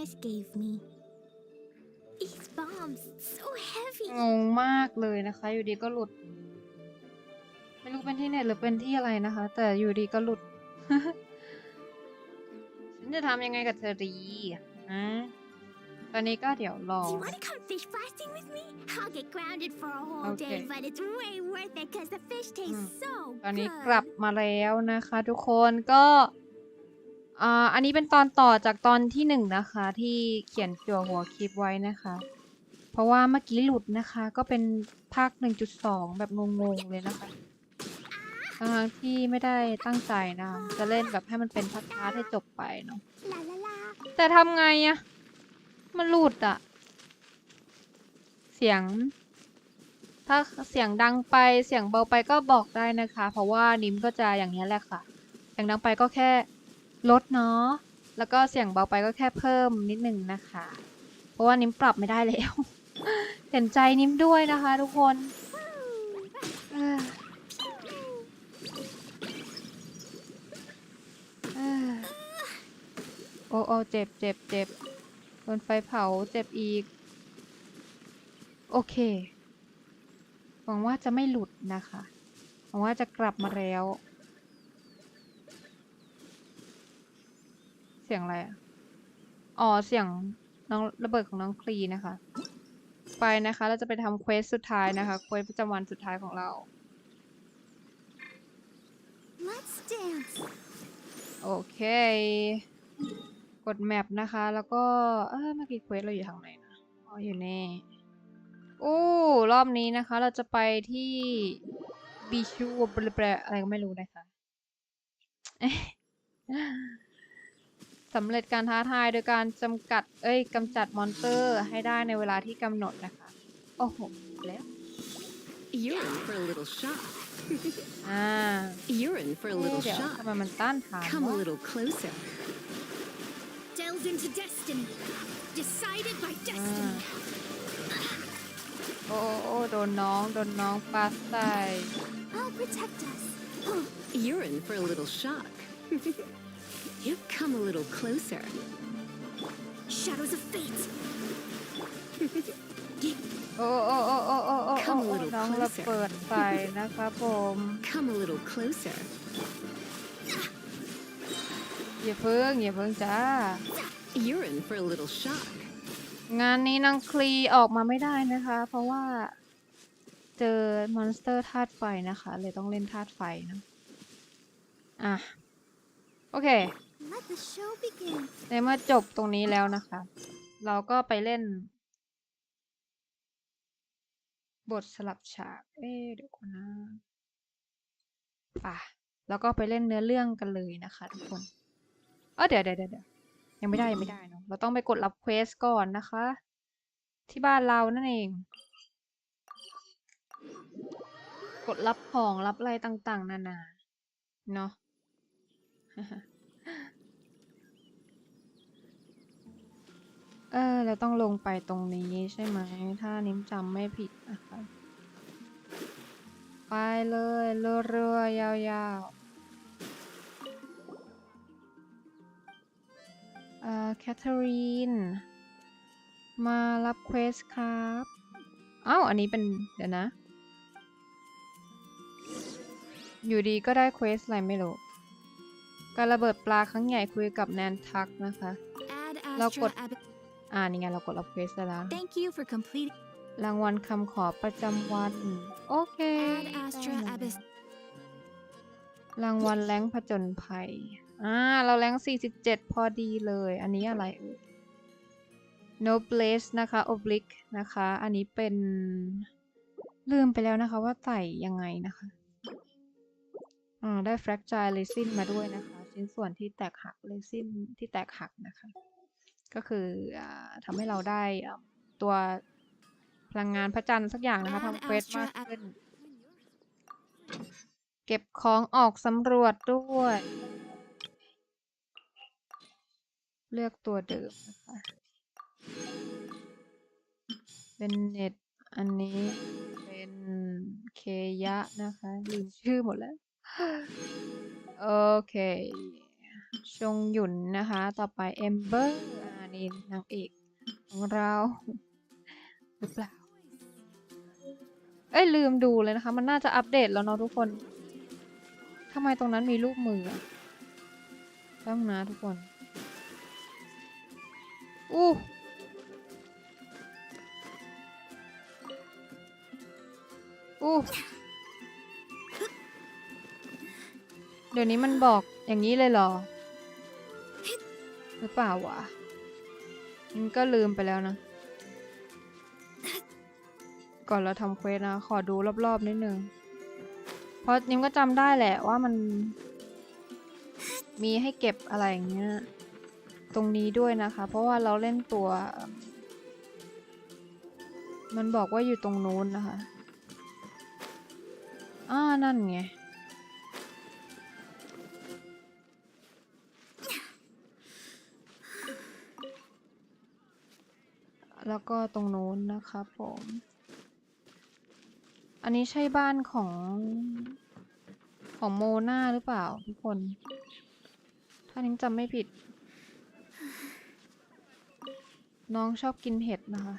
genius gave me. These bombs so heavy. งงมากเลยนะคะอยู่ดีก็หลุดไม่รู้เป็นที่เน็ตหรือเป็นที่อะไรนะคะแต่อยู่ดีก็หลุด ฉันจะทำยังไงกับเธอดีตอนนี้ก็เดี๋ยวรอ Do you want to come fish blasting with me? I'll get grounded for a whole day, but it's way worth it because the fish taste so ตอนนี้ good. กลับมาแล้วนะคะทุกคนก็อันนี้เป็นตอนต่อจากตอนที่1นะคะที่เขียนจั่วหัวคลิปไว้นะคะเพราะว่าเมื่อกี้หลุดนะคะก็เป็นภาค 1.2 แบบงงๆเลยนะคะทั้งที่ไม่ได้ตั้งใจนะจะเล่นแบบให้มันเป็นพาร์ทให้จบไปเนาะ La la la. แต่ทำไงอะมันหลุดอะเสียงถ้าเสียงดังไปเสียงเบาไปก็บอกได้นะคะเพราะว่านิ้มก็จะอย่างนี้แหละค่ะเสียงดังไปก็แค่ลดเนาะแล้วก็เสียงเบาไปก็แค่เพิ่มนิดหนึ่งนะคะเพราะว่านิ้มปรับไม่ได้แล้ว เห็นใจนิ้มด้วยนะคะทุกคนโอ้เจ็บโดนไฟเผาเจ็บอีกโอเคหวังว่าจะไม่หลุดนะคะหวังว่าจะกลับมาแล้วเสียงอะไรอ่ะอ๋อเสียงน้องระเบิดของน้องคลีนะคะไปนะคะเราจะไปทำเควสสุดท้ายนะคะเควสประจำวันสุดท้ายของเรา Let's dance. โอเคกดแมปนะคะแล้วก็เมื่อกี้เควสเราอยู่ทางไหนนะอ๋ออยู่นี่รอบนี้นะคะเราจะไปที่บีชูบลแปรอะไรก็ไม่รู้นะคะสำเร็จการท้าทายโดยการกำจัดมอนสเตอร์ให้ได้ในเวลาที่กำหนดนะคะโอ้โหแล้ว You're in for a little shock. You're in for a เดี๋ little ยว shock. ทำไมมันต้านทาน Come a วะ little closer. Delve into destiny. Decided by destiny. โอ้โดนน้องปาใส่ I'll protect us. You're in for a little shock. You come a little closer. Shadows of fate. โอ้น้องระเบิดใส่นะคะผม Come a little closer. อย่าเพิ่งจ้า You're in for a little shock. งานนี้นางคลีออกมาไม่ได้นะคะเพราะว่าเจอมอนสเตอร์ธาตุไฟนะคะเลยต้องเล่นธาตุไฟนะโอเค Let the show begin. ในเมื่อจบตรงนี้แล้วนะคะ เราก็ไปเล่นบทสลับฉากเดี๋ยวก่อนนะแล้วก็ไปเล่นเนื้อเรื่องกันเลยนะคะทุกคนเดี๋ยวยังไม่ได้เนาะเราต้องไปกดรับเควสก่อนนะคะ ที่บ้านเรานั่นเองกดรับของรับอะไรต่างๆนานาเนาะ เราต้องลงไปตรงนี้ใช่ไหมถ้านิ้มจำไม่ผิดนะคะไปเลยเรื่อยๆยาวๆแคทเธอรีนมารับเควสครับอันนี้เป็นเดี๋ยวนะอยู่ดีก็ได้เควสอะไรไม่รู้การระเบิดปลาครั้งใหญ่คุยกับแนนทักนะคะเรากดนี่ไงเรากดรับเควสแล้ว Thank you for completing. รางวัลคำขอประจำวันโอเค Ad Astra Abyss. รางวัลแรงผจญภัยเราแรง47พอดีเลยอันนี้อะไรNoblesse นะคะ Oblique นะคะอันนี้เป็นลืมไปแล้วนะคะว่าใส่ยังไงนะคะได้ Fragile Resin มาด้วยนะคะชิ้นส่วนที่แตกหัก Resin ที่แตกหักนะคะก็คือทำให้เราได้ตัวพลังงานพระจันทร์สักอย่างนะคะทำเควสมากขึ้นเก็บของออกสำรวจด้วยเลือกตัวเดิมนะคะเป็นเน็ตอันนี้เป็นเคยะนะคะลืมชื่อหมดแล้วโอเคชงหยุนนะคะต่อไปเอมเบอร์นี่ นี่นางเอกของเราหรือเปล่าเอ้ยลืมดูเลยนะคะมันน่าจะอัปเดตแล้วเนาะทุกคนทำไมตรงนั้นมีรูปมือต้องนะทุกคนอู้เดี๋ยวนี้มันบอกอย่างนี้เลยเหรอหรือเปล่าวะมันก็ลืมไปแล้วนะก่อนเราทำเควสนะขอดูรอบๆนิดนึงเพราะนิมก็จำได้แหละว่ามันมีให้เก็บอะไรอย่างเงี้ยตรงนี้ด้วยนะคะเพราะว่าเราเล่นตัวมันบอกว่าอยู่ตรงนู้นนะคะนั่นไงแล้วก็ตรงนู้นนะคะผมอันนี้ใช่บ้านของโมนาหรือเปล่าทุกคนถ้านิ้งจำไม่ผิดน้องชอบกินเห็ดนะคะ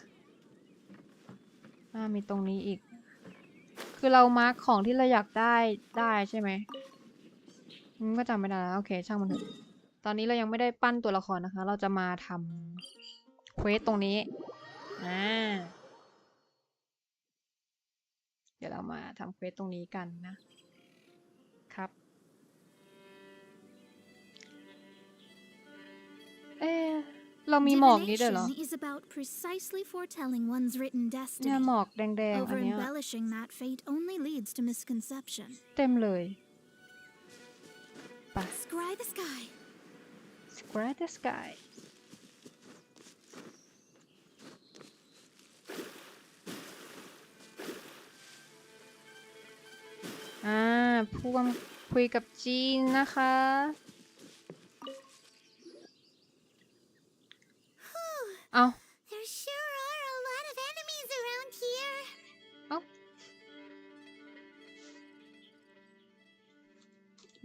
มีตรงนี้อีกคือเรามาร์คของที่เราอยากได้ใช่ไหมนิ้งก็จำไม่ได้แล้วโอเคช่างมันเถอะตอนนี้เรายังไม่ได้ปั้นตัวละครนะคะเราจะมาทำเควสตรงนี้เดี๋ยวเรามาทำเควสตรงนี้กันนะครับเรามีหมอกนี้ด้วยเหรอ Divination is about precisely foretelling one's written เนี่ย destiny. หมอกแดงๆอันเนี้ย Over-embellishing that fate only leads to misconception. เต็มเลย Scry the sky. Scratch the sky พูดคุยกับจีนนะคะ เอา There sure are a lot of enemies around here.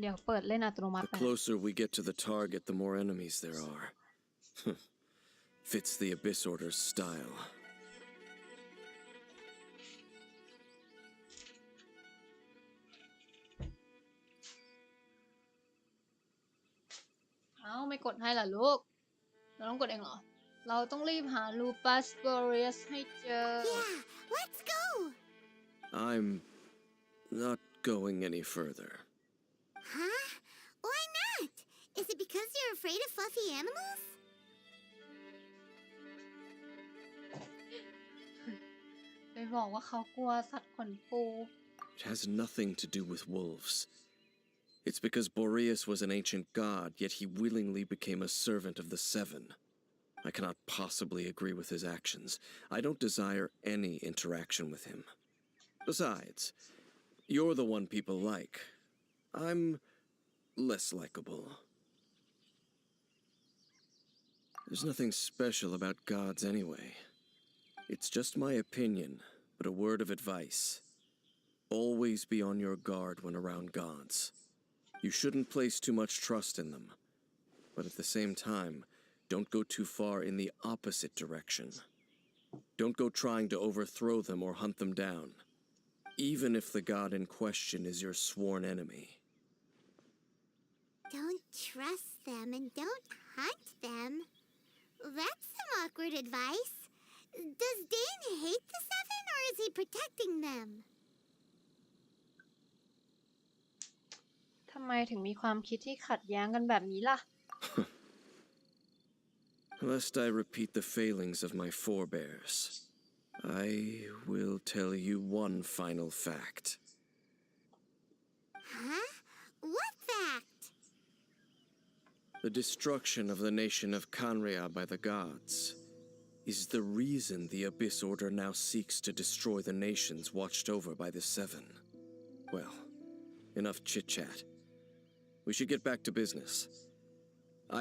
เดี๋ยวเปิดเล่นอัตโนมัติ The closer we get to the target, the more enemies there are. Fits the Abyss Order's style. ไม่กดให้ล่ะลูกเราต้องกดเองเหรอเราต้องรีบหาลูปัสบอเรียสให้เจอ Yeah, let's go. I'm not going any further. Huh? Why not? Is it because you're afraid of fluffy animals? ไปบอกว่าเขากลัวสัตว์ขนปู It has nothing to do with wolves. It's because Boreas was an ancient god, yet he willingly became a servant of the Seven. I cannot possibly agree with his actions. I don't desire any interaction with him. Besides, you're the one people like. I'm less likable. There's nothing special about gods anyway. It's just my opinion, but a word of advice. Always be on your guard when around gods. You shouldn't place too much trust in them. But at the same time, don't go too far in the opposite direction. Don't go trying to overthrow them or hunt them down, even if the god in question is your sworn enemy. Don't trust them and don't hunt them. That's some awkward advice. Does Dane hate the Seven or is he protecting them? ทำไมถึงมีความคิดที่ขัดแย้งกันแบบนี้ล่ะ Lest I repeat the failings of my forebears, I will tell you one final fact. Huh? What fact? The destruction of the nation of Kanria by the gods is the reason the Abyss Order now seeks to destroy the nations watched over by the Seven. Well, enough chit-chat. We should get back to business.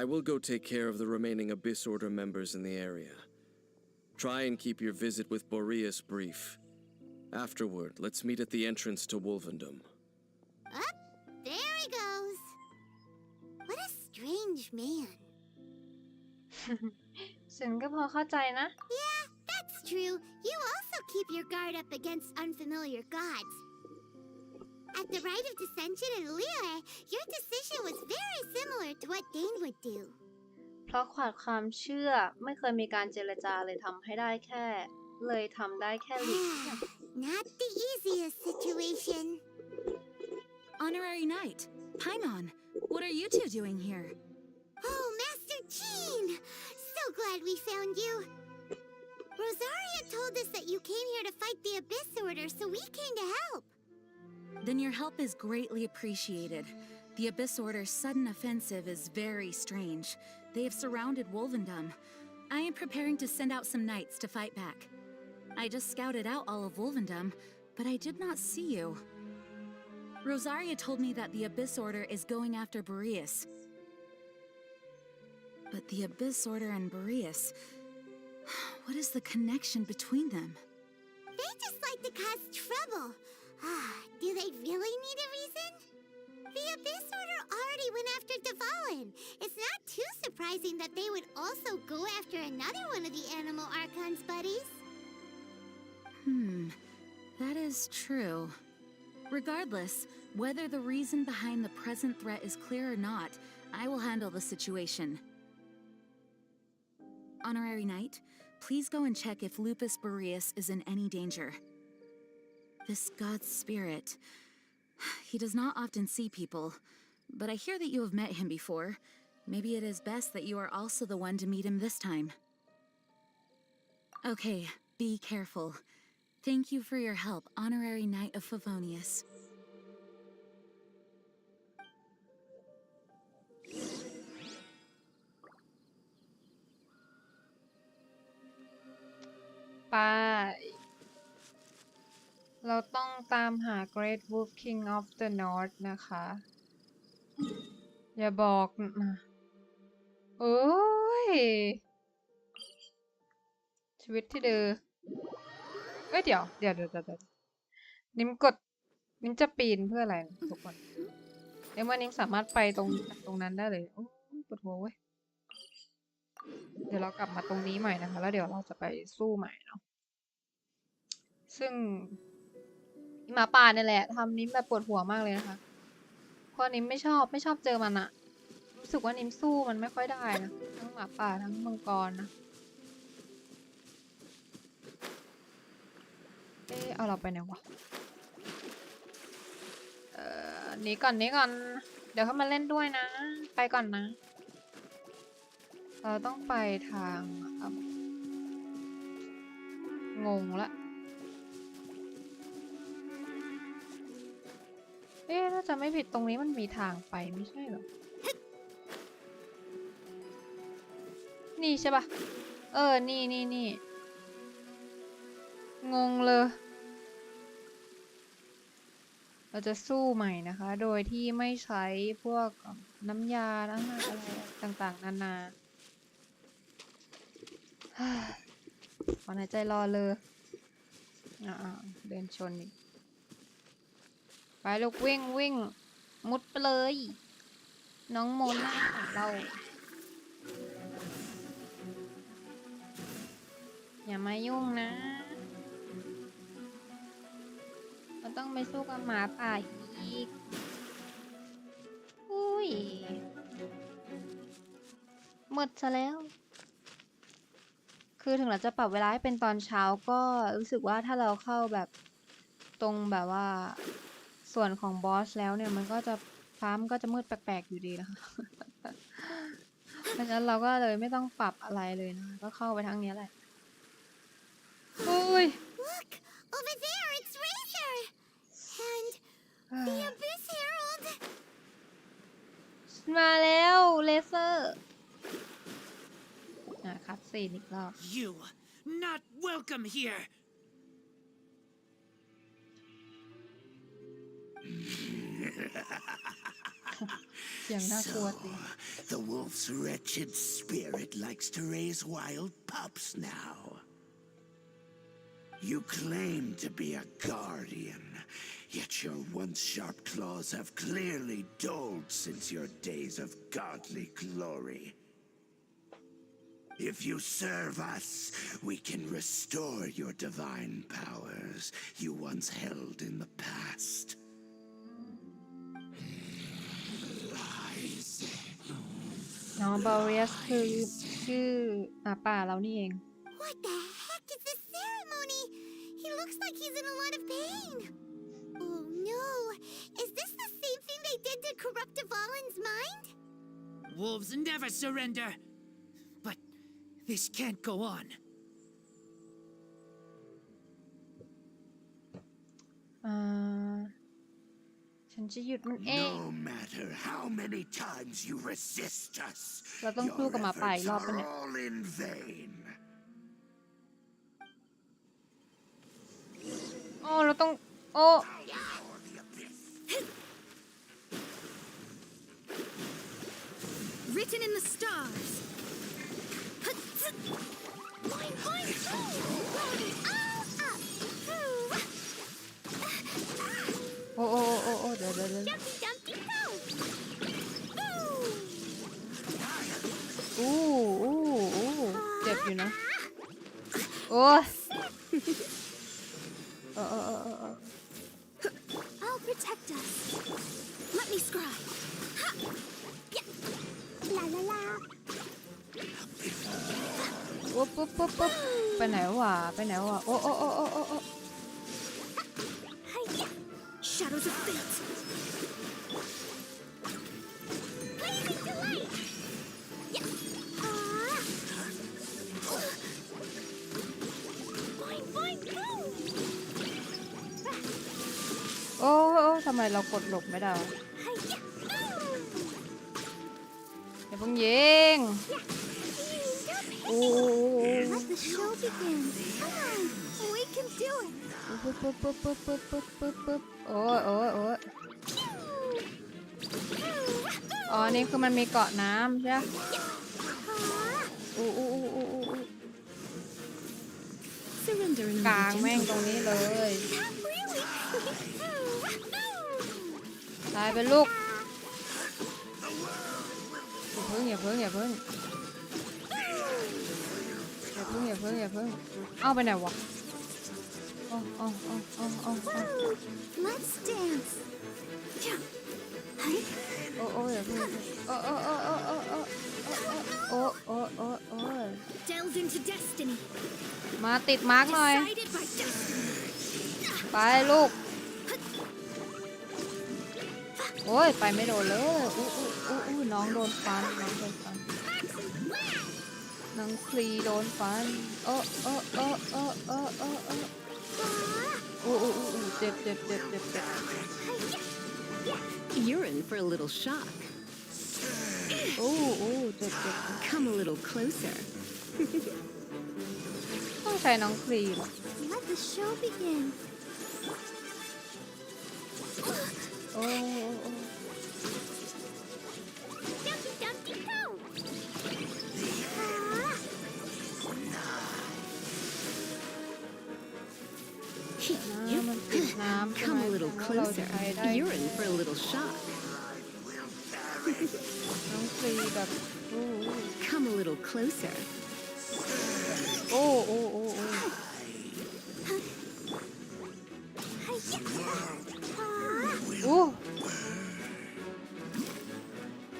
I will go take care of the remaining Abyss Order members in the area. Try and keep your visit with Boreas brief. Afterward, let's meet at the entrance to Wolvendom. Up, there he goes. What a strange man. ฉันก็พอเข้าใจนะ Yeah, that's true. You also keep your guard up against unfamiliar gods. At the Rite of Dissension in Lille, your decision was very similar to what Dane would do. เพราะขาดความเชื่อไม่เคยมีการเจรจาเลยทำให้ได้แค่เลยทำได้แค่หลีกเลี่ยง Not the easiest situation. Honorary Knight, Paimon, what are you two doing here? Oh, Master Jean! So glad we found you. Rosaria told us that you came here to fight the Abyss Order, so we came to help. Then your help is greatly appreciated. The Abyss Order's sudden offensive is very strange. They have surrounded Wolvendom. I am preparing to send out some knights to fight back. I just scouted out all of Wolvendom, but I did not see you. Rosaria told me that the Abyss Order is going after Boreas. But the Abyss Order and Boreas... What is the connection between them? They just like to cause trouble. Do they really need a reason? The Abyss Order already went after Dvalin. It's not too surprising that they would also go after another one of the Animal Archon's buddies. That is true. Regardless, whether the reason behind the present threat is clear or not, I will handle the situation. Honorary Knight, please go and check if Lupus Boreas is in any danger. This god's spirit... He does not often see people, but I hear that you have met him before. Maybe it is best that you are also the one to meet him this time. Okay, be careful. Thank you for your help, Honorary Knight of Favonius. ไปเราต้องตามหา Great Wolf King of the North นะคะ อย่าบอกนะโอ้ย ชีวิตที่เดือเอ้ยเดี๋ยวนิ้มกดนิ้มจะปีนเพื่ออะไรทุกคนนิ้มว่านิ้มสามารถไปตรงนั้นได้เลยโอ้ยปวดหัวเว้ยเดี๋ยวเรากลับมาตรงนี้ใหม่นะคะแล้วเดี๋ยวเราจะไปสู้ใหม่เนาะซึ่งหมาป่าเนี่ยแหละทำนิ้มแบบปวดหัวมากเลยนะคะเพราะนิ้มไม่ชอบเจอมันอะรู้สึกว่านิ้มสู้มันไม่ค่อยได้นะทั้งหมาป่าทั้งมังกรนะเอาเราไปไหนวะหนีก่อนเดี๋ยวเข้ามาเล่นด้วยนะไปก่อนนะเราต้องไปทางงงละน่าจะไม่ผิดตรงนี้มันมีทางไปไม่ใช่เหรอนี่ใช่ปะนี่งงเลยเราจะสู้ใหม่นะคะโดยที่ไม่ใช้พวกน้ำยาอะไรต่างๆนานาขอหายใจรอเลยเดินชนอีกไปลูกวิ่งมุดไปเลยน้องโมน่าของเราอย่ามายุ่งนะเราต้องไปสู้กับหมาป่าอีกอุ้ยหมดซะแล้วคือถึงเราจะปรับเวลาให้เป็นตอนเช้าก็รู้สึกว่าถ้าเราเข้าแบบตรงแบบว่าส่วนของบอสแล้วเนี่ยมันก็จะฟ้ามันก็จะมืดแปลกๆอยู่ดีนะคะ เพราะฉะนั้นเราก็เลยไม่ต้องปรับอะไรเลยนะก็เข้าไปทางนี้แหละอุ้ย Look! Over there, it's Razor! And the Abyss Herald! มาแล้วเลเซอร์คัดซีนอีกรอบ You not welcome here. เสียงน่ากลัวจริง The wolf's wretched spirit likes to raise wild pups now. You claim to be a guardian, yet your once sharp claws have clearly dulled since your days of godly glory. If you serve us, we can restore your divine powers you once held in the past. น้องบาเรียสคือชื่อป่าเรานี่เอง What the heck is this ceremony? He looks like he's in a lot of pain. Oh no, is this the same thing they did to corrupt Dvalin's mind? Wolves never surrender. But this can't go on. ฉันจะหยุดมันเอง No matter how many times you resist us, เราต้องสู้ your กับหมาป่าอีก efforts รอบปะ are เนี่ย all in vain. โอ้เราต้องโอ้ Written in the stars. All up. โอ้โอ้โอ้โอ้เดี๋ยว Dumpty Dumpty Go. อู้เจ็บอยู่นะโอ้ยI'll protect us. Let me scribe. Ha. Yeah. La la la. ปุ๊บไปไหนวะโอ้ Hi-ya. Shadows of fate. Blazing delight. Yeah. Boing boing boom. โอ้ทำไมเรากดหลบไม่ได้วะ Hi-ya. อย่าเพิ่งยิง โอ้ Let the show begin. Come on, we can do it. ปุ๊บโอ้ยอ๋อนี่คือมันมีเกาะน้ำใช่ไหมSurrendering กลางแม่งตรงนี้เลย Not really. ตายเป็นลูกอย่าเพิ่งเอาไปไหนวะLet's dance. Yeah. โอ้อย่าเพิ่งโอ้ Delve into destiny. มาติดมาร์กหน่อย Guided by destiny. ไปลูกโอ้ยไปไม่โดนเลยน้องโดนฟันน้องคลีโดนฟันเจ็บ You're in for a little shock. เจ็บ Come a little closer. ต้องใช้น้องคลีเหรอ Let the show begin. โอ้ Dumpty Dumpty Go. มันติดน้ำใช่ไหม Come a little เราจะ closer. ใช้ได้ You're in for a little shock. น้องคลีแบบ Come a little closer. โอ้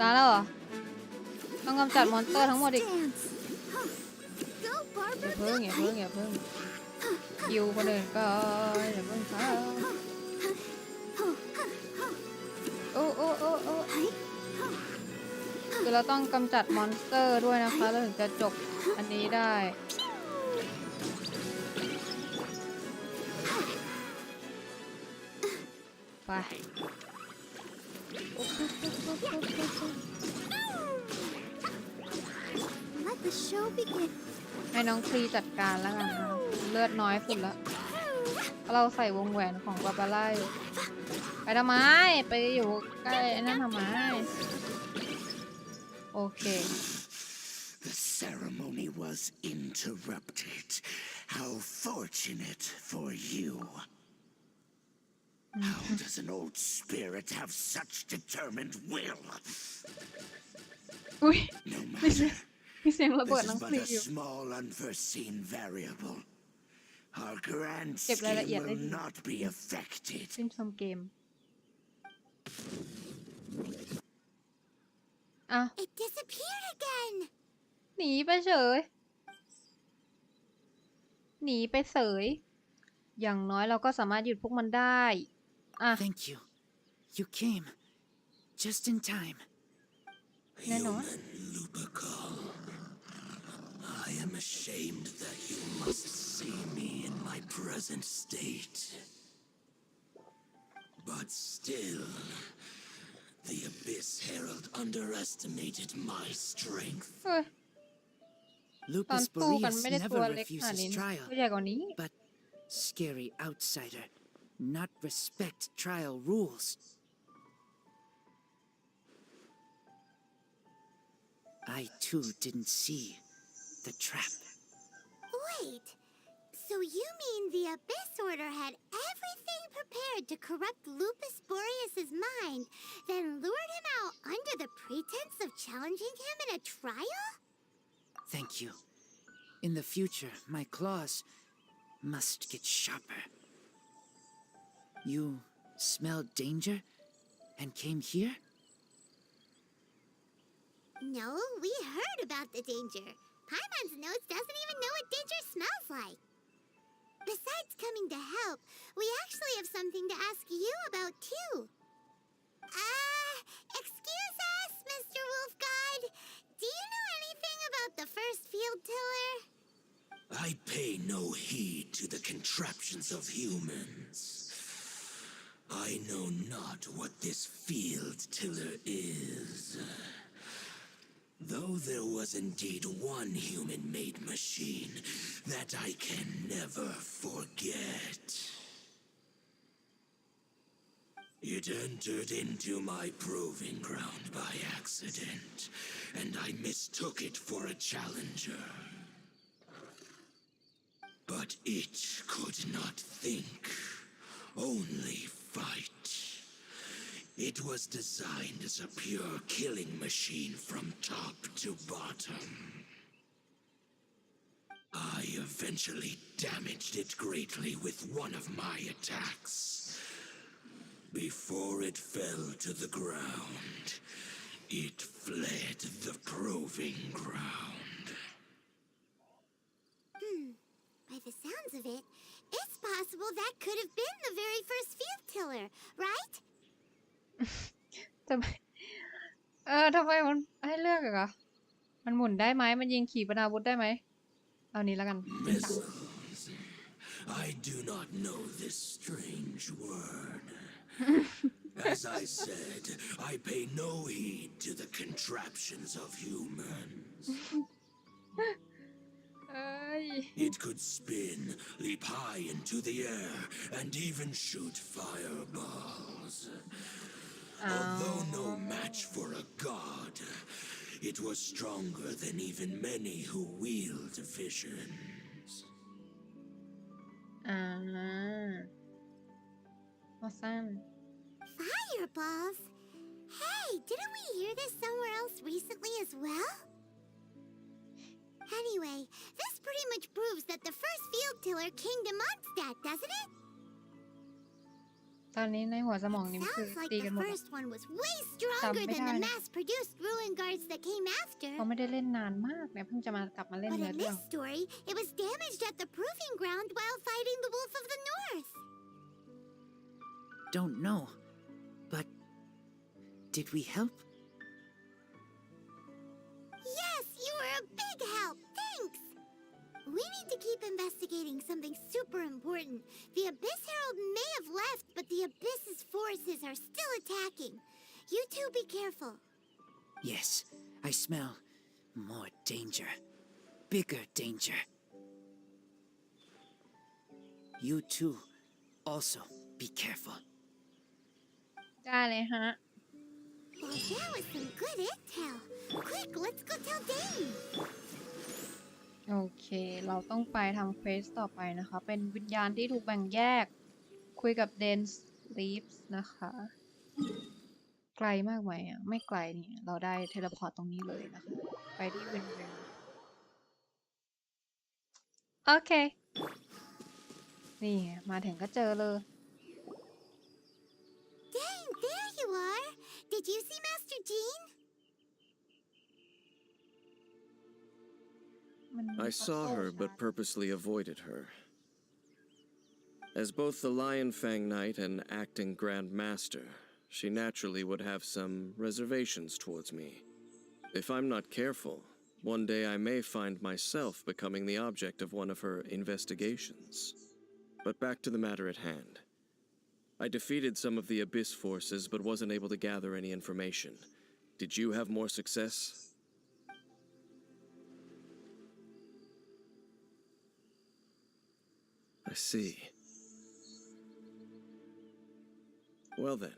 ตายแล้วเหรอต้องกำจัดมอนสเตอร์ทั้งหมดอีก Dance. Go, อย่า Barbara. เพิ่งคิวคนอื่นก็อย่าเพิ่งเข้าโอ้คือเราต้องกำจัดมอนสเตอร์ด้วยนะคะแล้วถึงจะจบอันนี้ได้ไป Let the show begin. ให้น้องคลีจัดการแล้วกันนะเลือดน้อยสุดแล้วเราใส่วงแหวนของบาบาร่าอยู่ไปทำไมไปอยู่ใกล้นั่นทำไมโอเค The ceremony was interrupted. How fortunate for you. How does an old spirit have such determined will? อุ้ย No matter. มีเสียงระเบิด This น้อง is ฟ but รี a อยู่ small unforeseen variable. Our grand เก็บรายละ scheme เอียดได้ will ดี not be affected. ชื่นชมเกมอ้าว It disappeared again. หนีไปเฉย หนีไปเสย อย่างน้อยเราก็สามารถหยุดพวกมันได้ อ่ะ Thank you. You came just in time. แน่นอน Lupercal, I am ashamed that you must see me in my present state. But still, the Abyss Herald underestimated my strength. เฮ้ย ตอน Lupus สู้กัน Boreas ไม่ได้ตัว never เล็กขนาด refuses นี้ trial, ตัวใหญ่กว่านี้ but scary outsider, not respect trial rules. I too didn't see the trap. Wait, so you mean the Abyss Order had everything prepared to corrupt Lupus Boreas's mind, then lured him out under the pretense of challenging him in a trial? Thank you. In the future, my claws must get sharper. You smelled danger and came here? No, we heard about the danger. Paimon's nose doesn't even know what danger smells like. Besides coming to help, we actually have something to ask you about too. Excuse us, Mr. Wolf God. Do you know anything about the first field tiller? I pay no heed to the contraptions of humans. I know not what this field tiller is. Though there was indeed one human-made machine that I can never forget. It entered into my proving ground by accident, and I mistook it for a challenger. But it could not think, only fight. It was designed as a pure killing machine from top to bottom. I eventually damaged it greatly with one of my attacks. Before it fell to the ground, it fled the proving ground. By the sounds of it, it's possible that could have been the very first field tiller, right? ทำไมทำไมมันให้เลือกอะมันหมุนได้ไหม มันยิงขีปนาวุธได้ไหม เอานี้แล้วกัน Missiles. I do not know this strange word. As I said, I pay no heed to the contraptions of humans. เอ้ย It could spin, leap high into the air, and even shoot fireballs. Although no match for a god, it was stronger than even many who wield visions. มาสั้น Fireballs? Hey, didn't we hear this somewhere else recently as well? Anyway, this pretty much proves that the first field tiller came to Mondstadt, doesn't it? ตอนนี้ในหัวสมองนี่คือ Sounds like ตีกัน the หมด first one was way stronger than the mass-produced ruin guards that came after. เขาไม่ได้เล่นนานมากเนี่ยเพิ่งจะมากลับมาเล่น But เนื้อ in เรื่อง this story, it was damaged at the proving ground while fighting the Wolf of the North. Don't know. But did we help? Yes, you were a big help. Thanks. We need to keep investigating something super important. The Abyss Herald may have left, but the Abyss's forces are still attacking. You two be careful. Yes, I smell more danger. Bigger danger. You too, also be careful. ได้เลยฮะ Well, that was some good intel. Quick, let's go tell Dane. โอเค เราต้องไปทำเควสต่อไปนะคะ เป็นวิญญาณที่ถูกแบ่งแยก คุยกับเดนส์ลีฟส์นะคะ ไกลมากไหมอ่ะ ไม่ไกลนี่ เราได้เทเลพอร์ตตรงนี้เลยนะคะ ไปที่เวน โอเค นี่มาถึงก็เจอเลย Dang, there you are. Did you see Master Jean? มัน I saw her, but purposely avoided her. As both the Lion Fang Knight and acting Grand Master, she naturally would have some reservations towards me. If I'm not careful, one day I may find myself becoming the object of one of her investigations. But back to the matter at hand. I defeated some of the Abyss forces, but wasn't able to gather any information. Did you have more success? I see. Well then,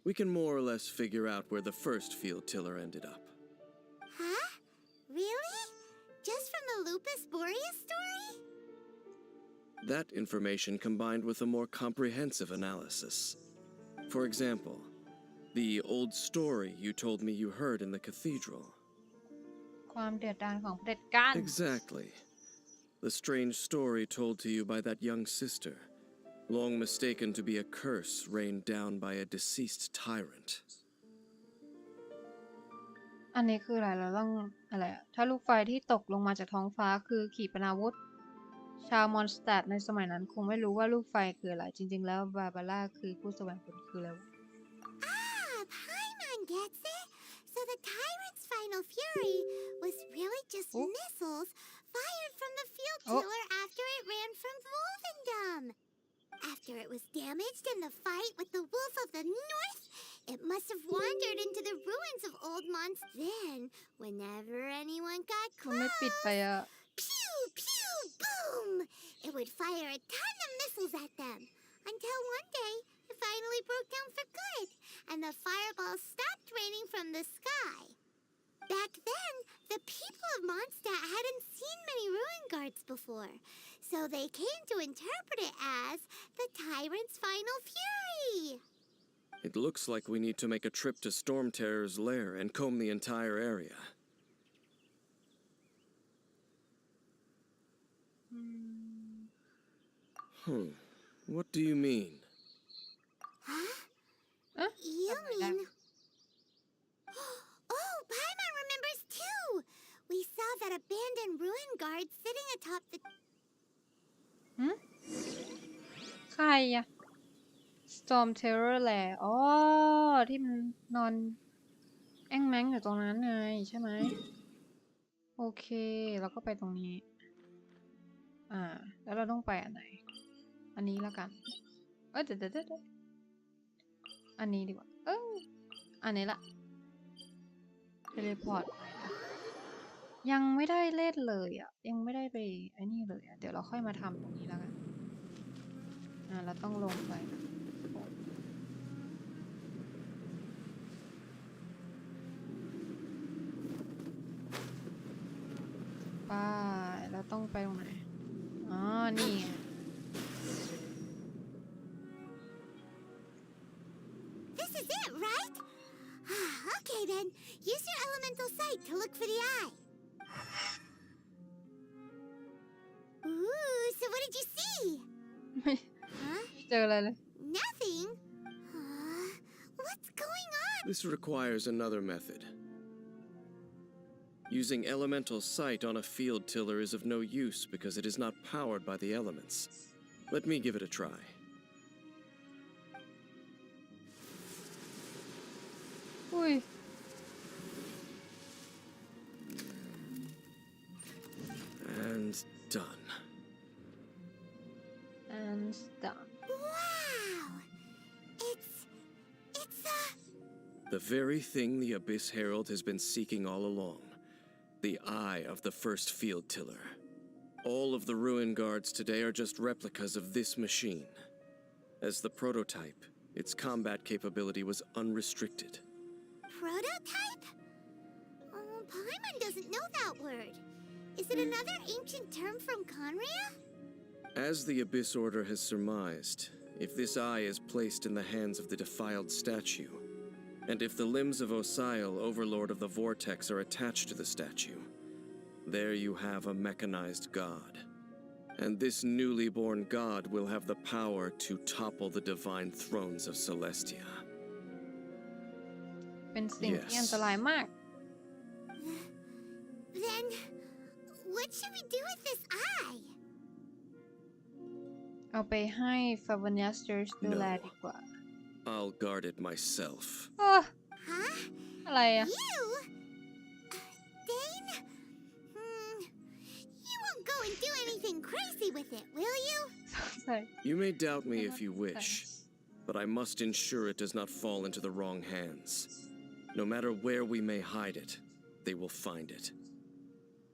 we can more or less figure out where the first field tiller ended up. Huh? Really? Just from the Lupus Boreas story? That information combined with a more comprehensive analysis. For example, the old story you told me you heard in the cathedral. ความเดือดดาลของเผด็จการ Exactly. The strange story told to you by that young sister, long mistaken to be a curse rained down by a deceased tyrant. อันนี้คืออะไรเราต้องอะไรอะถ้าลูกไฟที่ตกลงมาจากท้องฟ้าคือขีปนาวุธ ชาวมอนสเตดในสมัยนั้นคงไม่รู้ว่าลูกไฟคืออะไร จริงๆแล้วบาบาร่าคือผู้แสวงผลคืออะไรวะ Ah, Paimon gets it. So the tyrant's final fury was really just Oh. missiles fired from the field Oh. tiller after it ran from Wolvendom. After it was damaged in the fight with the Wolf of the North, it must have wandered into the ruins of Old Mons. Then, whenever anyone got มันไม่ close, ปิดไปอะ pew, pew, boom! It would fire a ton of missiles at them. Until one day, it finally broke down for good, and the fireballs stopped raining from the sky. Back then, the people of Mondstadt hadn't seen many ruin guards before, so they came to interpret it as the tyrant's final fury. It looks like we need to make a trip to Storm Terror's lair and comb the entire area. What do you mean? Huh? เอ๊ะ You ทำไมได้ mean... Oh, Paimon remembers too! We saw that abandoned ruin guard sitting atop the... ใครอะ Storm Terror แหละอ๋อ ที่มันนอนแอ้งแม้งอยู่ตรงนั้นไงใช่ไหม โอเค เราก็ไปตรงนี้ แล้วเราต้องไปอันไหน อันนี้แล้วกัน เดี๋ยวอันนี้ดีกว่า อันนี้ละเทเลพอร์ตไปนะยังไม่ได้เล่นเลยอ่ะ ยังไม่ได้ไปไอ้นี่เลยอ่ะ เดี๋ยวเราค่อยมาทำตรงนี้แล้วกัน เราต้องลงไปนะป้าเราต้องไปตรงไหน อ๋อ นี่ไง This is it, right? Okay then, use your elemental sight to look for the eye. Ooh, so what did you see? ไม่ Huh? เจออะไรเลย Nothing? What's going on? This requires another method. Using elemental sight on a field tiller is of no use because it is not powered by the elements. Let me give it a try. อุ้ย And done. and done Wow! It's The very thing the Abyss Herald has been seeking all along. The eye of the first field tiller. All of the ruin guards today are just replicas of this machine. As the prototype, its combat capability was unrestricted. prototype? Paimon doesn't know that word. Is it another ancient term from Conria? As the Abyss Order has surmised, if this eye is placed in the hands of the defiled statue, and if the limbs of Osial, Overlord of the Vortex, are attached to the statue, there you have a mechanized god. And this newly born god will have the power to topple the divine thrones of Celestia. เป็นสิ่งที่อันตรายมาก Then, what should we do with this eye? เอาไปให้ฟาเวเนียสเตอร์ดูแลดีกว่า I'll guard it myself. โอ้ Huh? อะไรอะ You? Dane? You won't go and do anything crazy with it, will you? ใช่ You may doubt me if you wish, but I must ensure it does not fall into the wrong hands. No matter where we may hide it, they will find it.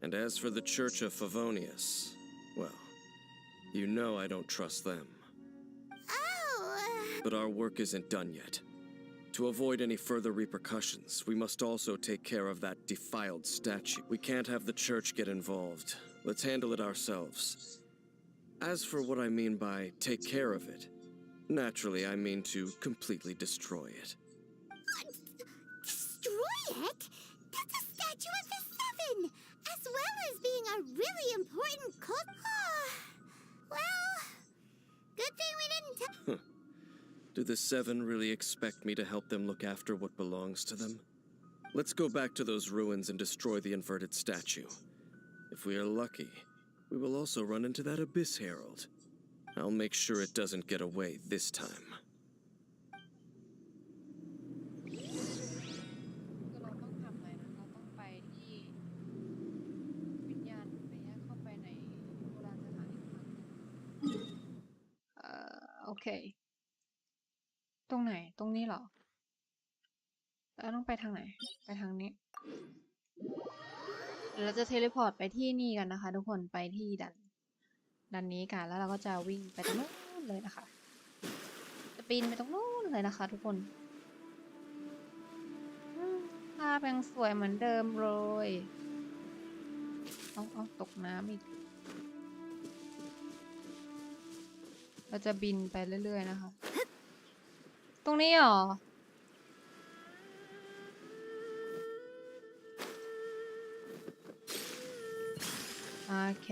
And as for the Church of Favonius, well, you know I don't trust them. Oh, But our work isn't done yet. To avoid any further repercussions, we must also take care of that defiled statue. We can't have the church get involved. Let's handle it ourselves. As for what I mean by take care of it, naturally I mean to completely destroy it. destroy it? That's a statue of the Seven, as well as being a really important cult. Well, good thing we didn't tell. Do the Seven really expect me to help them look after what belongs to them? Let's go back to those ruins and destroy the inverted statue. If we are lucky, we will also run into that Abyss Herald. I'll make sure it doesn't get away this time. คือเราต้องทำอะไรนะเราต้องไปที่วิญญาณไปแยกเข้าไปในโบราณสถานอีกครั้งหนึ่งโอเค ตรงไหนตรงนี้เหรอแล้วต้องไปทางไหนไปทางนี้เดี๋ยวเราจะเทเลพอร์ตไปที่นี่กันนะคะทุกคนไปที่ดันนี้กันแล้วเราก็จะวิ่งไปตรงนู้นเลยนะคะจะปีนไปตรงนู้นเลยนะคะทุกคนภาพยังสวยเหมือนเดิมเลยเอาตกน้ำอีกเราจะบินไปเรื่อยๆนะคะตรงนี้เหรอโอเค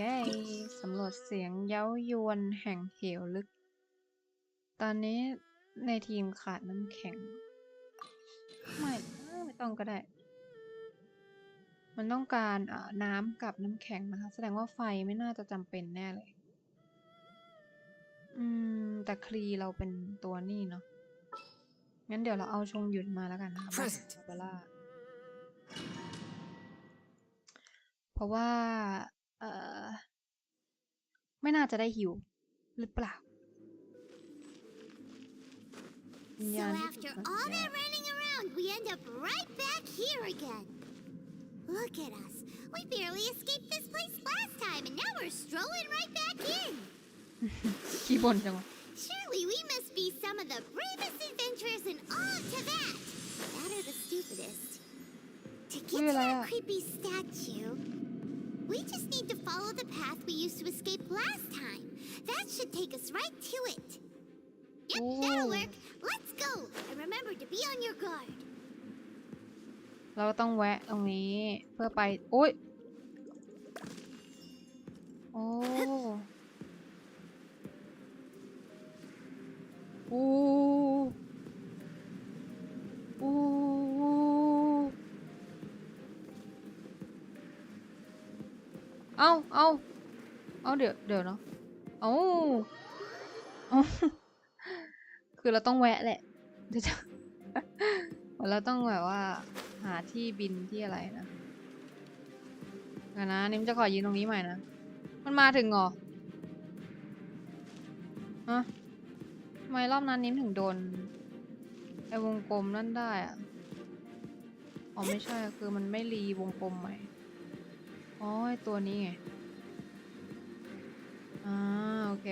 สำรวจเสียงเย้ายวนแห่งเหวลึกตอนนี้ในทีมขาดน้ำแข็งไม่ต้องก็ได้มันต้องการน้ำกับน้ำแข็งนะคะแสดงว่าไฟไม่น่าจะจำเป็นแน่เลยแต่คลีเราเป็นตัวนี่เนาะงั้นเดี๋ยวเราเอาชงหยุดมาแล้วกันนะคะบาบาร่าเพราะว่าไม่น่าจะได้หิวหรือเปล่า So after all that running around, we end up right back here again. Look at us. We barely escaped this place last time, and now we're strolling right back in. ขี้บ่นจังวะ Surely we must be some of the bravest adventurers in all of Tibet. That or the stupidest. To get to that creepy statue, we just need to follow the path we used to escape last time. That should take us right to it. Yep, that'll work. Let's go. And remember to be on your guard. เราต้องแวะตรงนี้เพื่อไปโอ้ยโอ้เอาเดี๋ยวเนาะเอาคือเราต้องแวะแหละเดี๋ยวจะเราต้องแบบว่าหาที่บินที่อะไรนะนิ้มจะขอยืนตรงนี้ใหม่นะมันมาถึงเหรอทำไมรอบนั้นนิ้มถึงโดนไอ้วงกลมนั่นได้อะอ๋อไม่ใช่คือมันไม่รีวงกลมใหม่อ๋อไอ้ตัวนี้ไงโอเค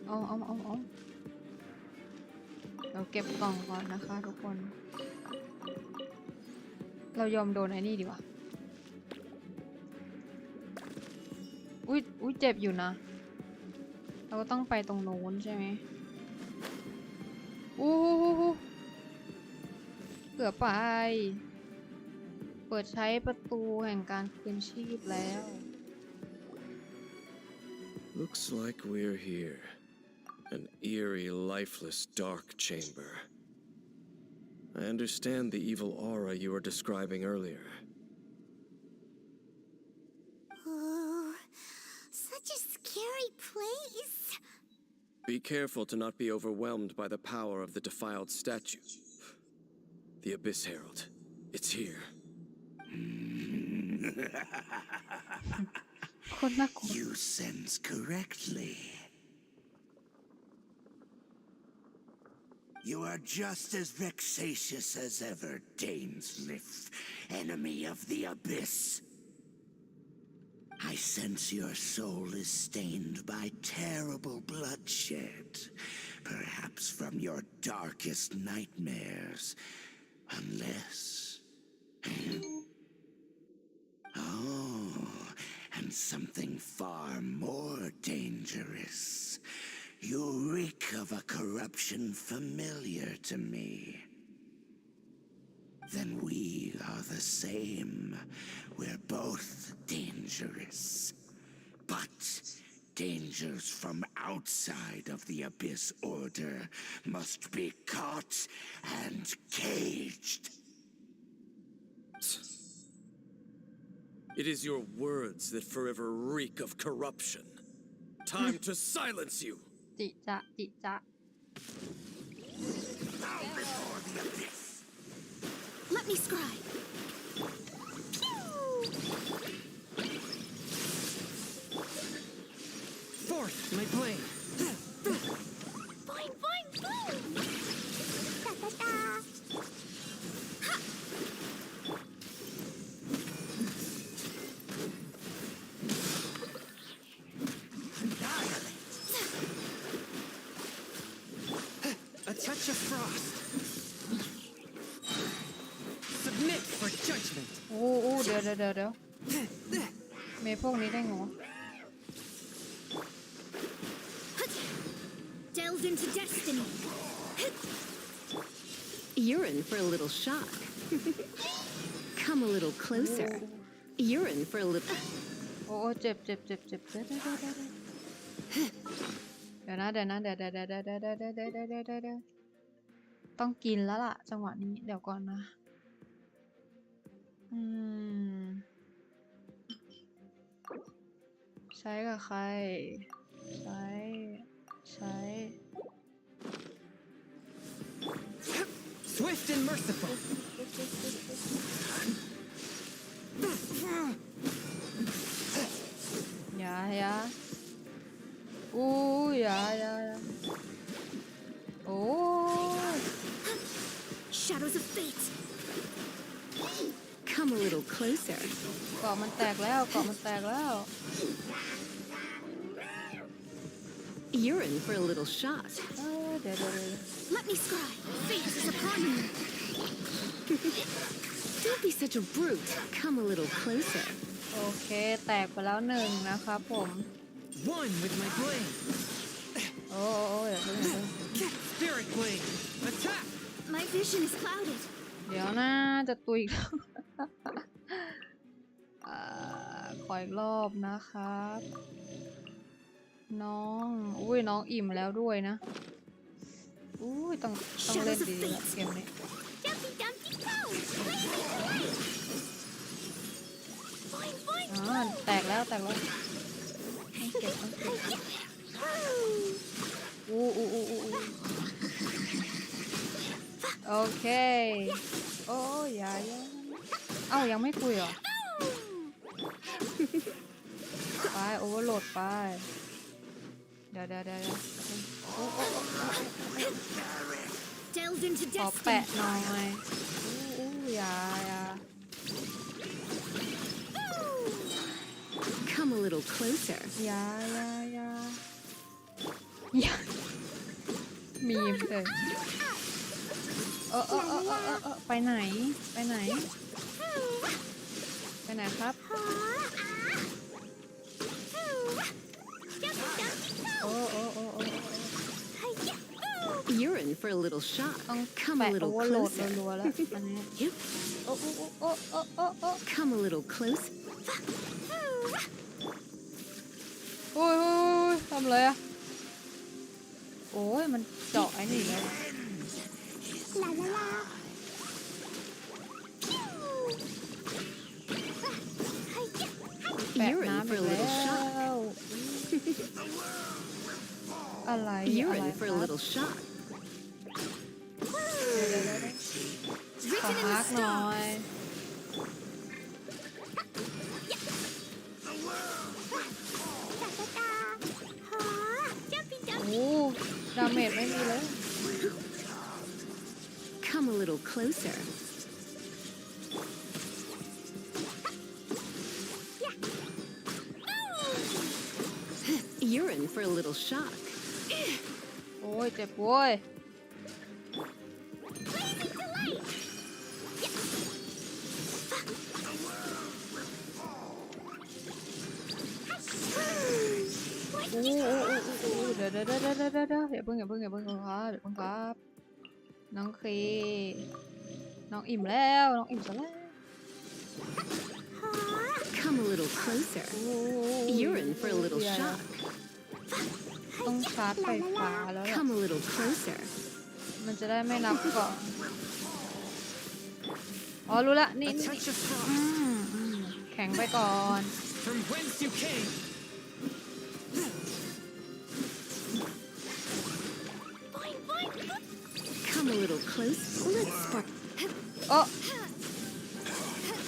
เอาเราเก็บกล่องก่อนนะคะทุกคนเรายอมโดนไอ้นี่ดีกว่าอุ้ยเจ็บอยู่นะเราก็ต้องไปตรงโน้นใช่ไหม เกือบไปเปิดใช้ประตูแห่งการคืนชีพแล้ว Looks like we're here. An eerie, lifeless, dark chamber. I understand the evil aura you were describing earlier. Oh, such a scary place. Be careful to not be overwhelmed by the power of the defiled statue. The Abyss Herald. It's here. คนน่ากลัว You sense correctly. You are just as vexatious as ever, Dainsliff, enemy of the Abyss. I sense your soul is stained by terrible bloodshed, perhaps from your darkest nightmares, unless... Oh, and something far more dangerous. You reek of a corruption familiar to me. Then we are the same. We're both dangerous. But dangers from outside of the Abyss Order must be caught and caged. It is your words that forever reek of corruption. Time to silence you! จิจะจิจะ Bow before the Abyss. Let me scry. Forth, my blade. Boing, boing, boom! Da, da, da. A touch of frost. Submit for judgment. โอ้โอ้เดี๋ยวเมย์พวกนี้ได้ไงวะ Delve into destiny. You're in for a little shock. Come a little closer. You're in for a little... โอ้เจ็บเดี๋ยวนะต้องกินแล้วล่ะจังหวะนี้เดี๋ยวก่อนนะใช้กับใครใช้ Swift and merciful. อย่าอู้อย่าโอ้ Shadows of fate. Come a little closer. เกาะมันแตกแล้ว You're in for a little shock. เดี๋ยว Let me scry. Fate is upon me. Don't be such a brute. Come a little closer. โอเคแตกไปแล้วหนึ่งนะครับผม One with my blade. โอ้เดี๋ยว Spirit blade. Attack. My vision is clouded. เดี๋ยวนะจะตุยอีกแล้ว ขออีกรอบนะครับ น้องอิ่มแล้วด้วยนะต้องเล่นดีๆละเกมนี้ Dumpty dumpty go. Boing, boing, แตกแล้วต้องเก็บโอเคโอ้อย่าเอ้ายังไม่คุยเหรอ ไปโอเวอร์โหลดไปเดี๋ยว Delve into ขอแปะ destiny. หน่อยอย่า Come a little closer. อย่ามีมเลยไปไหนครับ You're in for a little shock. ต้อง Come แปะ a โอ little เวอร์โหลด closer. รัวๆแล้วอันนี้ Yep. โอ้โอ้โอ้โอ้โอ้โอ้ Come a little closer. โอ้ยทำอะไรอะโอ้ยมันเจาะไอ้นี่แล้ว ลาลาลา แปะ You're in น้ำ for อี a กแล้ little shock. วอะไร You're อะไร in for a ครับ little shock. ขอมาร์กหน่อยโอ้ดาเมจไม่มีเลย Come a little closer. You're in for a little shock. โอ้ยเจ็บโว้ยโอ้เดี๋ยวอย่าเพิ่งครับอย่าเพิ่งครับน้องเคน้องอิ่มแล้วน้องอิ่มซะแล้ว Come a little closer. You're in for a little shock. ต้องชาร์จไฟฟ้าแล้วล่ะ Come a little closer. มันจะได้ไม่นับก่อนอ๋อรู้ละนี่ A touch of อื frost มแข็งไปก่อน from whence you came. Come a little closer. Let's spark. โอ้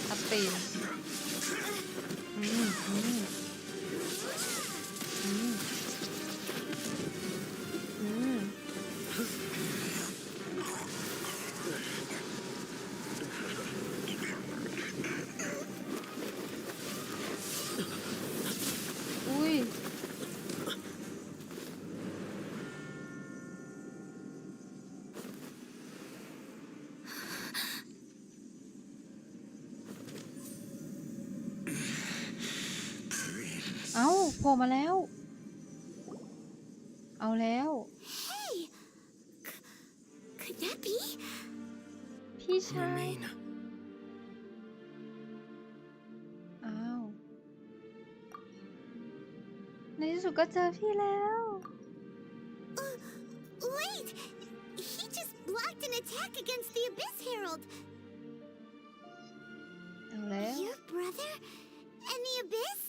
อัดตีนอืมอืมอืมอืมอุ้ยเอ้าโผล่มาแล้ว เอาแล้ว Hey, could that be? พี่ชาย Remain. อ้าว ในที่สุดก็เจอพี่แล้ว Wait, he just blocked an attack against the Abyss Herald. เอาแล้ว Your brother and the Abyss?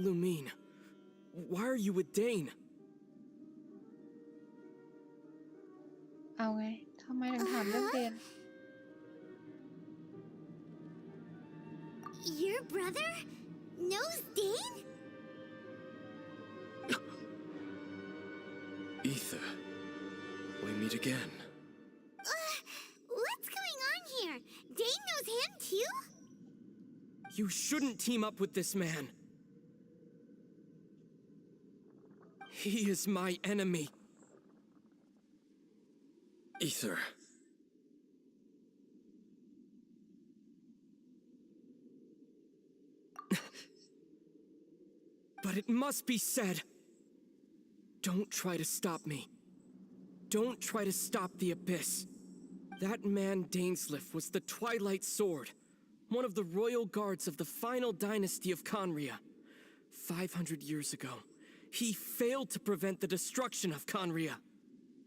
Lumine, why are you with Dane? เอาไงทำไมถึงถามเรื่องเรียน Your brother knows Dane? Ether, we meet again. What's going on here? Dane knows him too? You shouldn't team up with this man. He is my enemy. Ether. But it must be said. Don't try to stop me. Don't try to stop the Abyss. That man Dainsliff was the Twilight Sword, one of the royal guards of the final dynasty of Conria. 500 years ago, he failed to prevent the destruction of Conria.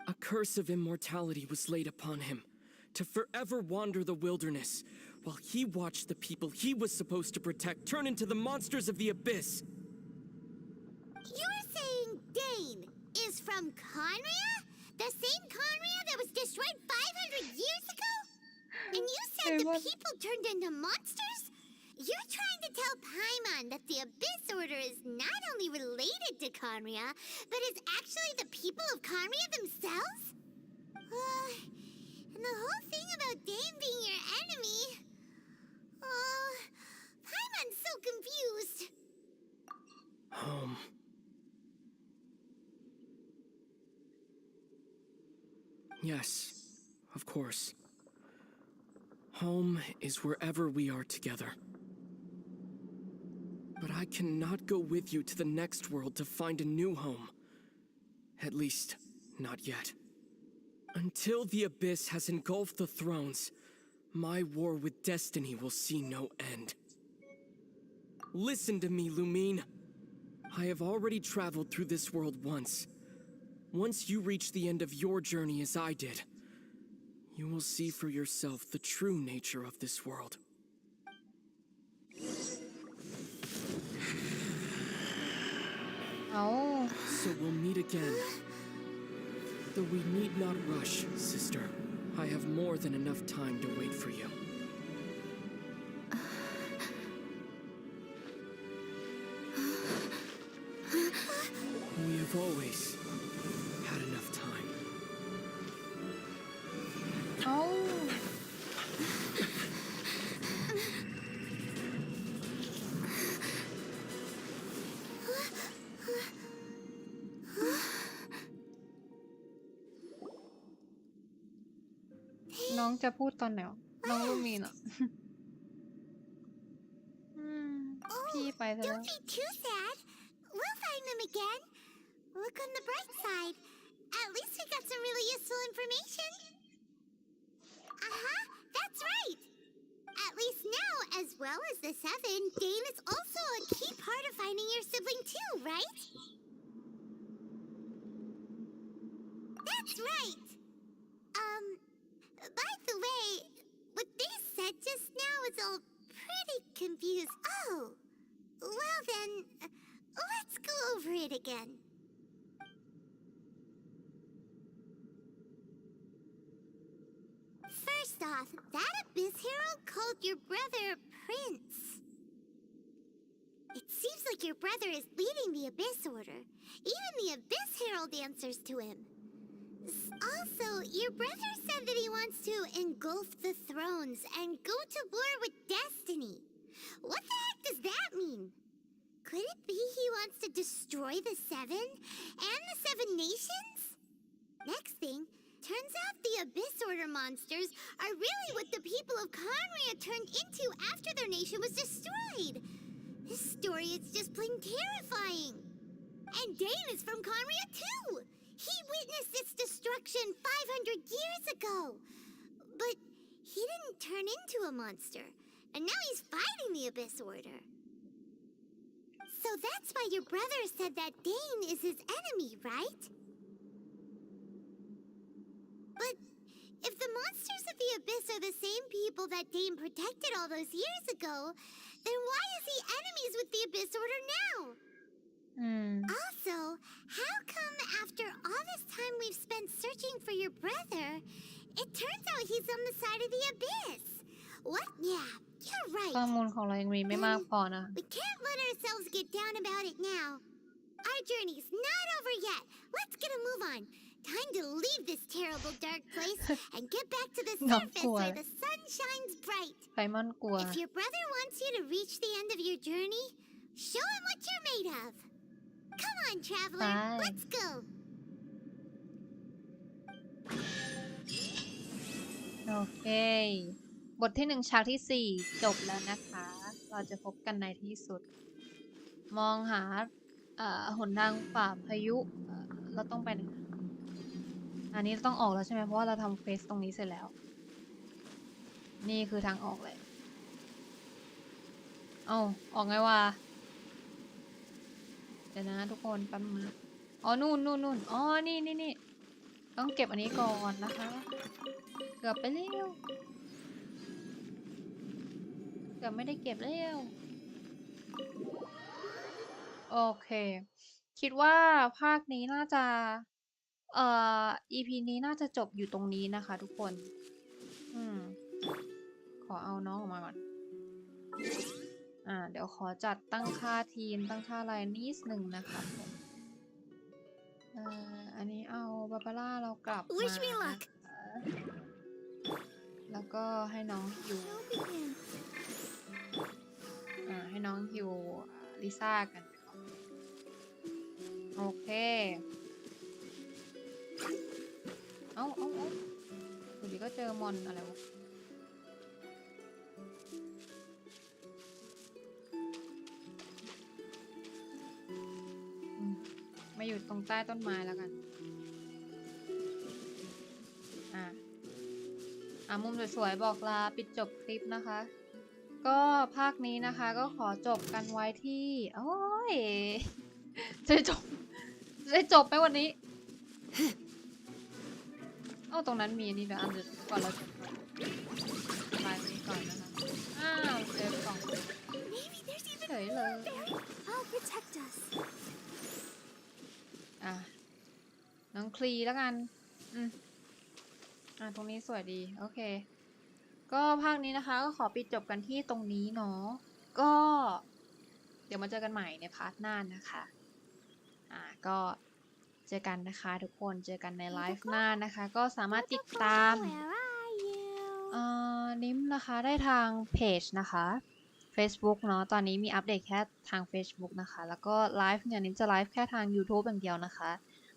A curse of immortality was laid upon him, to forever wander the wilderness, while he watched the people he was supposed to protect turn into the monsters of the Abyss. You're saying Dane is from Conria? The same Conria that was destroyed 500 years ago? And you said the people turned into monsters? You're trying to tell Paimon that the Abyss Order is not only related to Conria, but is actually the people of Conria themselves? And the whole thing about Dane being your enemy... Paimon's so confused. Yes, of course. Home is wherever we are together. But I cannot go with you to the next world to find a new home. At least, not yet. Until the abyss has engulfed the thrones, my war with destiny will see no end. Listen to me, Lumine. I have already traveled through this world once. Once you reach the end of your journey as I did, you will see for yourself the true nature of this world. Oh. So we'll meet again. Though we need not rush, sister. I have more than enough time to wait for you. We have always had enough time. Oh. น้องจะพูดตอนไหนวะน้องลูมีนอ่ะ พี่ไปซะแล้ว Don't be too sad. We'll find them again. Look on the bright side. At least we got some really useful information. That's right. At least now, as well as the Seven, Dane is also a key part of finding your sibling too, right? That's right. By the way, what they said just now is all pretty confused. Oh, well then, let's go over it again. First off, that Abyss Herald called your brother Prince. It seems like your brother is leading the Abyss Order. Even the Abyss Herald answers to him. Also, your brother said that he wants to engulf the thrones and go to war with destiny. What the heck does that mean? Could it be he wants to destroy the Seven and the Seven Nations? Next thing, turns out the Abyss Order monsters are really what the people of Conria turned into after their nation was destroyed. This story is just plain terrifying. And Dane is from Conria too. He witnessed its destruction 500 years ago. But he didn't turn into a monster. And now he's fighting the Abyss Order. So that's why your brother said that Dane is his enemy, right? But if the monsters of the Abyss are the same people that Dane protected all those years ago, then why is he enemies with the Abyss Order now? Also, how come after all this time we've spent searching for your brother, it turns out he's on the side of the Abyss? What? Yeah, you're right. ข้อมูลของเรายังมีไม่มากพอนะ We can't let ourselves get down about it now. Our journey's not over yet. Let's get a move on. Time to leave this terrible dark place and get back to the surface where the sun shines bright. ไซมอนกลัว If your brother wants you to reach the end of your journey, show him what you're made of. Come on, traveler. Bye. Let's go. โอเค บทที่1ฉากที่4จบแล้วนะคะ เราจะพบกันในที่สุด มองหาหนทางฝ่าพายุเราต้องไปไหนอันนี้ต้องออกแล้วใช่ไหมเพราะว่าเราทำเควสตรงนี้เสร็จแล้ว นี่คือทางออกเลย เอาออกไงวะเดี๋ยวนะทุกคนแป๊บนึงนะอ๋อนู่นอ๋อนี่ต้องเก็บอันนี้ก่อนนะคะเกือบไปแล้วเกือบไม่ได้เก็บแล้วโอเคคิดว่าภาคนี้น่าจะEP นี้น่าจะจบอยู่ตรงนี้นะคะทุกคนขอเอาน้องออกมาก่อนเดี๋ยวขอจัดตั้งค่าทีมตั้งค่าอะไรนิดนึงนะคะผมอันนี้เอาบาบาร่าเรากลับมานะคะแล้วก็ให้น้องฮิวให้น้องฮิวลิซ่ากันโอเคเอาอยู่ดีก็เจอมอนอะไรวะมาอยู่ตรงใต้ต้นไม้แล้วกัน มุมสวยๆบอกลาปิดจบคลิปนะคะ ก็ภาคนี้นะคะก็ขอจบกันไว้ที่ โอ้ย จะได้จบไหมวันนี้ ตรงนั้นมีอันนี้เดี๋ยวอันเดี๋ยวก่อนเราจะไลฟ์นี้ก่อนนะคะ อ้าวเจอกล่อง Maybe there's even เฉยเลย I'll protect us. น้องคลีแล้วกัน ตรงนี้สวยดี โอเค ก็ภาคนี้นะคะก็ขอปิดจบกันที่ตรงนี้เนาะ ก็เดี๋ยวมาเจอกันใหม่ในพาร์ทหน้านะคะ ก็เจอกันนะคะทุกคน เจอกันในไลฟ์หน้านะคะ ก็สามารถติดตาม Where are you? นิ้มนะคะได้ทางเพจนะคะ Facebook เนาะ ตอนนี้มีอัปเดตแค่ทาง Facebook นะคะ แล้วก็ไลฟ์เนี่ยนิ้มจะไลฟ์แค่ทาง YouTube อย่างเดียวนะคะ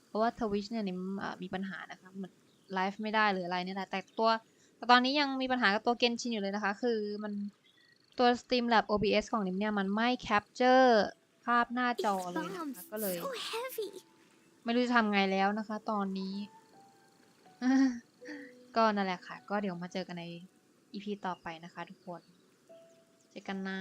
เพราะว่า Twitch เนี่ยนิ้มมีปัญหานะคะมันไลฟ์ไม่ได้หรืออะไรเนี่ยแหละแต่ตอนนี้ยังมีปัญหากับตัว Genshin อยู่เลยนะคะ คือมันตัว Streamlab OBS ของนิ้มเนี่ยมันไม่แคปเจอร์ภาพหน้าจอ These เลยนะคะ bombs ก็เลย so heavy. ไม่รู้จะทำไงแล้วนะคะ ตอนนี้ ก็นั่นแหละค่ะ ก็เดี๋ยวมาเจอกันใน EP ต่อไปนะคะทุกคน เจอกันนะ